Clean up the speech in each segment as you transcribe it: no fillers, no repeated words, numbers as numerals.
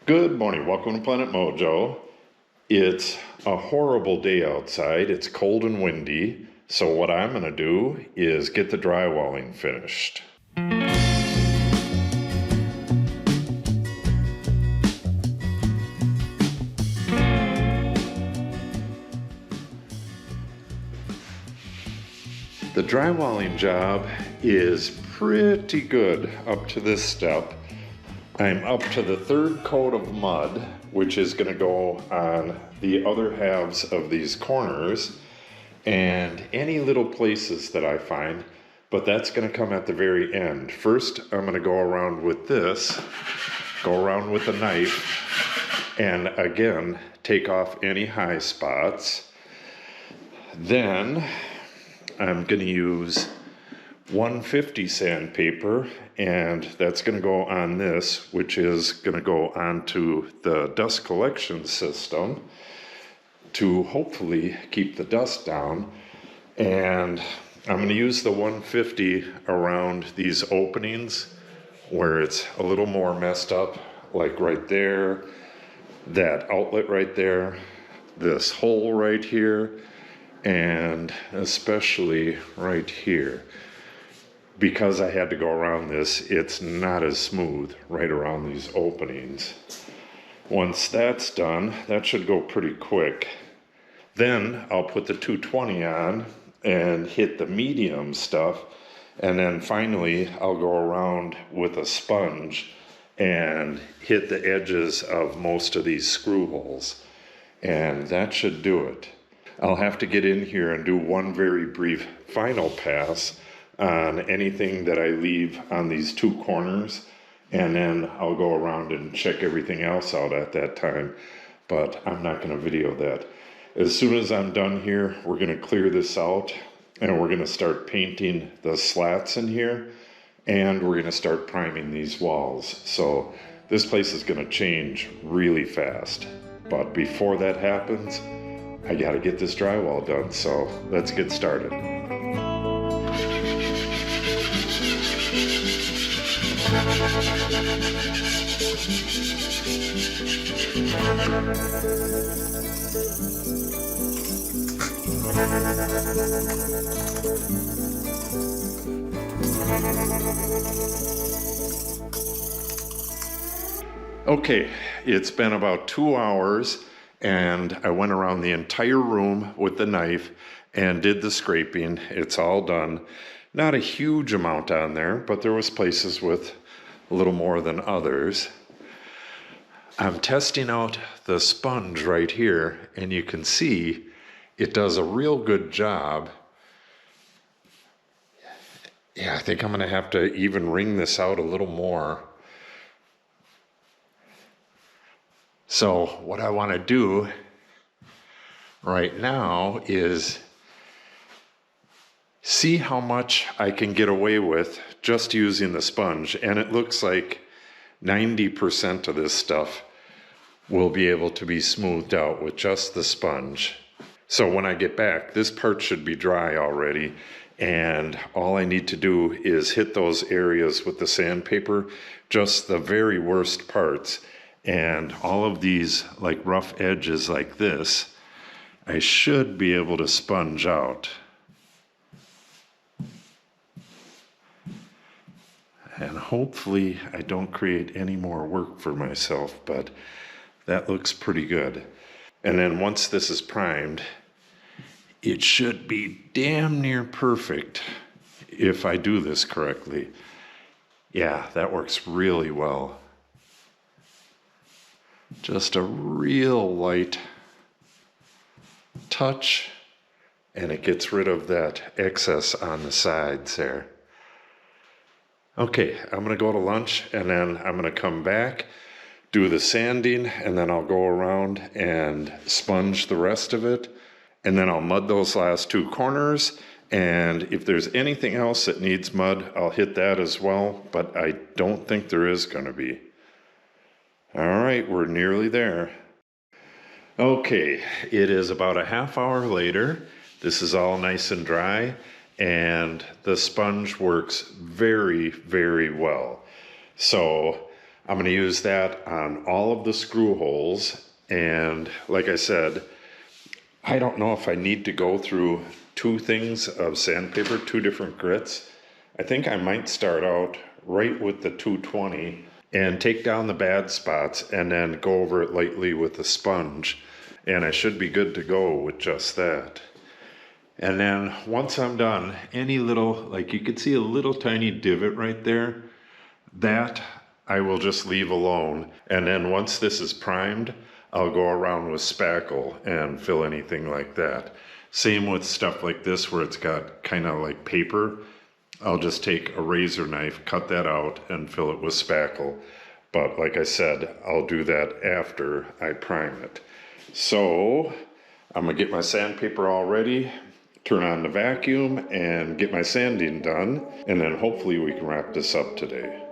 Good morning, welcome to Planet Mojo. It's a horrible day outside, it's cold and windy, so what I'm going to do is get the drywalling finished. The drywalling job is pretty good up to this step. I'm up to the third coat of mud, which is going to go on the other halves of these corners and any little places that I find, but that's going to come at the very end. First, I'm going to go around with this, go around with a knife, and again, take off any high spots. Then, I'm going to use 150 sandpaper, and that's going to go on this, which is going to go onto the dust collection system to hopefully keep the dust down. And I'm going to use the 150 around these openings where it's a little more messed up, like right there, that outlet right there, this hole right here, and especially right here. Because I had to go around this, it's not as smooth right around these openings. Once that's done, that should go pretty quick. Then I'll put the 220 on and hit the medium stuff, and then finally I'll go around with a sponge and hit the edges of most of these screw holes, and that should do it. I'll have to get in here and do one very brief final pass on anything that I leave on these two corners, and then I'll go around and check everything else out at that time, but I'm not going to video that. As soon as I'm done here, we're going to clear this out, and we're going to start painting the slats in here, and we're going to start priming these walls. So this place is going to change really fast, but before that happens, I got to get this drywall done, so let's get started. Okay, it's been about 2 hours, and I went around the entire room with the knife and did the scraping. It's all done. Not a huge amount on there, but there was places with a little more than others. I'm testing out the sponge right here, and you can see it does a real good job. Yeah, I think I'm going to have to even wring this out a little more. So what I want to do right now is see how much I can get away with just using the sponge, and it looks like 90% of this stuff will be able to be smoothed out with just the sponge. So when I get back, this part should be dry already, and all I need to do is hit those areas with the sandpaper, just the very worst parts, and all of these like rough edges like this, I should be able to sponge out. And hopefully I don't create any more work for myself, but that looks pretty good. And then once this is primed, it should be damn near perfect if I do this correctly. Yeah, that works really well. Just a real light touch, and it gets rid of that excess on the sides there. Okay, I'm going to go to lunch, and then I'm going to come back, do the sanding, and then I'll go around and sponge the rest of it, and then I'll mud those last two corners, and if there's anything else that needs mud, I'll hit that as well, but I don't think there is going to be. All right, we're nearly there. Okay, it is about a half hour later. This is all nice and dry, and the sponge works very, very well. So I'm going to use that on all of the screw holes. And like I said, I don't know if I need to go through two things of sandpaper, two different grits. I think I might start out right with the 220 and take down the bad spots and then go over it lightly with a sponge. And I should be good to go with just that. And then once I'm done, any little, like you could see a little tiny divot right there, that I will just leave alone. And then once this is primed, I'll go around with spackle and fill anything like that. Same with stuff like this where it's got kind of like paper. I'll just take a razor knife, cut that out, and fill it with spackle. But like I said, I'll do that after I prime it. So I'm gonna get my sandpaper all ready, turn on the vacuum, and get my sanding done. And then hopefully we can wrap this up today.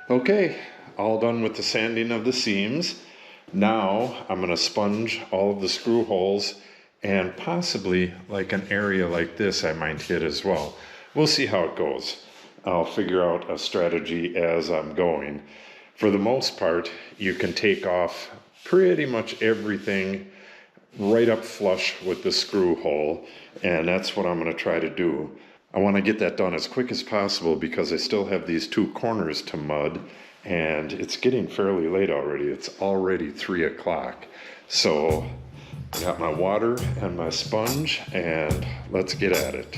Okay, all done with the sanding of the seams. Now I'm going to sponge all of the screw holes, and possibly like an area like this I might hit as well. We'll see how it goes. I'll figure out a strategy as I'm going. For the most part, you can take off pretty much everything right up flush with the screw hole, and that's what I'm going to try to do. I want to get that done as quick as possible because I still have these two corners to mud, and it's getting fairly late already. It's already 3 o'clock. So I got my water and my sponge, and let's get at it.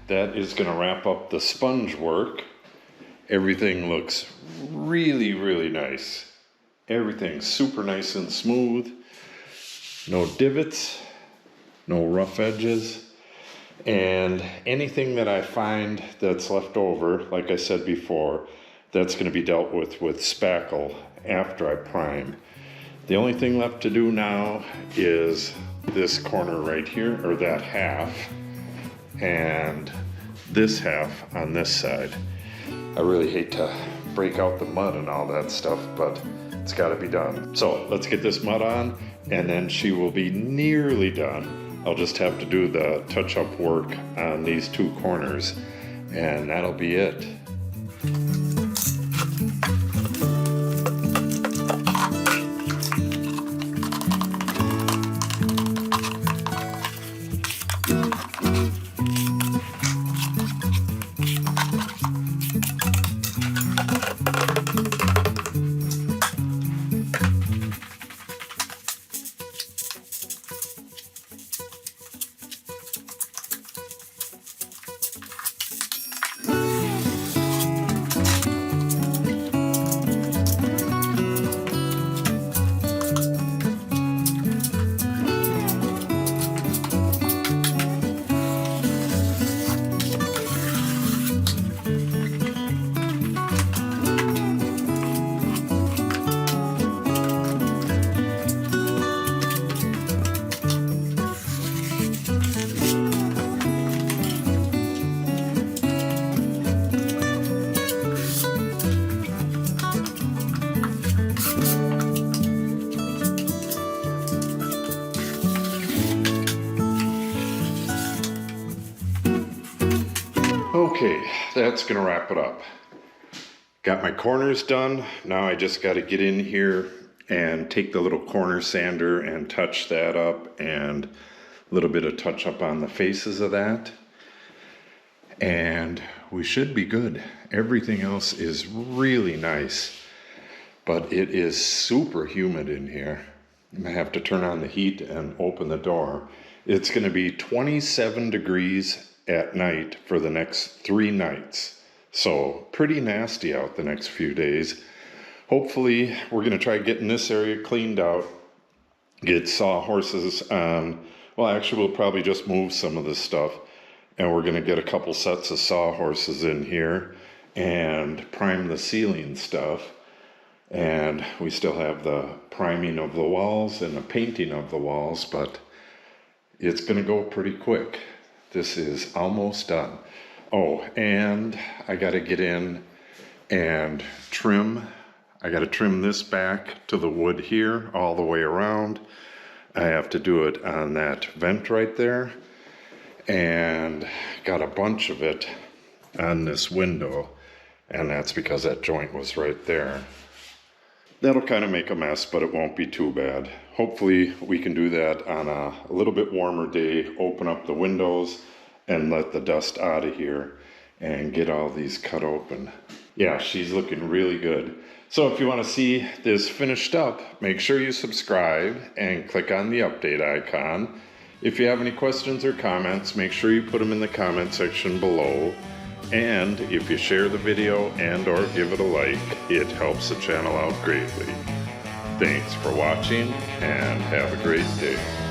that is going to wrap up the sponge work. Everything looks really, really nice. Everything's super nice and smooth. No divots, no rough edges. And anything that I find that's left over, like I said before, that's going to be dealt with spackle after I prime. The only thing left to do now is this corner right here, or that half, and this half on this side. I really hate to break out the mud and all that stuff, but it's got to be done. So let's get this mud on, and then she will be nearly done. I'll just have to do the touch-up work on these two corners, and that'll be it. Okay, that's gonna wrap it up. Got my corners done. Now I just gotta get in here and take the little corner sander and touch that up, and a little bit of touch up on the faces of that. And we should be good. Everything else is really nice, but it is super humid in here. I'm gonna have to turn on the heat and open the door. It's gonna be 27 degrees at night for the next 3 nights. So pretty nasty out the next few days. Hopefully we're gonna try getting this area cleaned out, get sawhorses on. Well, actually we'll probably just move some of this stuff, and we're gonna get a couple sets of sawhorses in here and prime the ceiling stuff. And we still have the priming of the walls and the painting of the walls, but it's gonna go pretty quick. This is almost done. Oh, and I gotta get in and trim. I gotta trim this back to the wood here all the way around. I have to do it on that vent right there, and got a bunch of it on this window, and that's because that joint was right there. That'll kind of make a mess, but it won't be too bad. Hopefully we can do that on a little bit warmer day, open up the windows and let the dust out of here and get all these cut open. Yeah, she's looking really good. So if you want to see this finished up, make sure you subscribe and click on the update icon. If you have any questions or comments, make sure you put them in the comment section below. And if you share the video and or give it a like, it helps the channel out greatly. Thanks for watching and have a great day.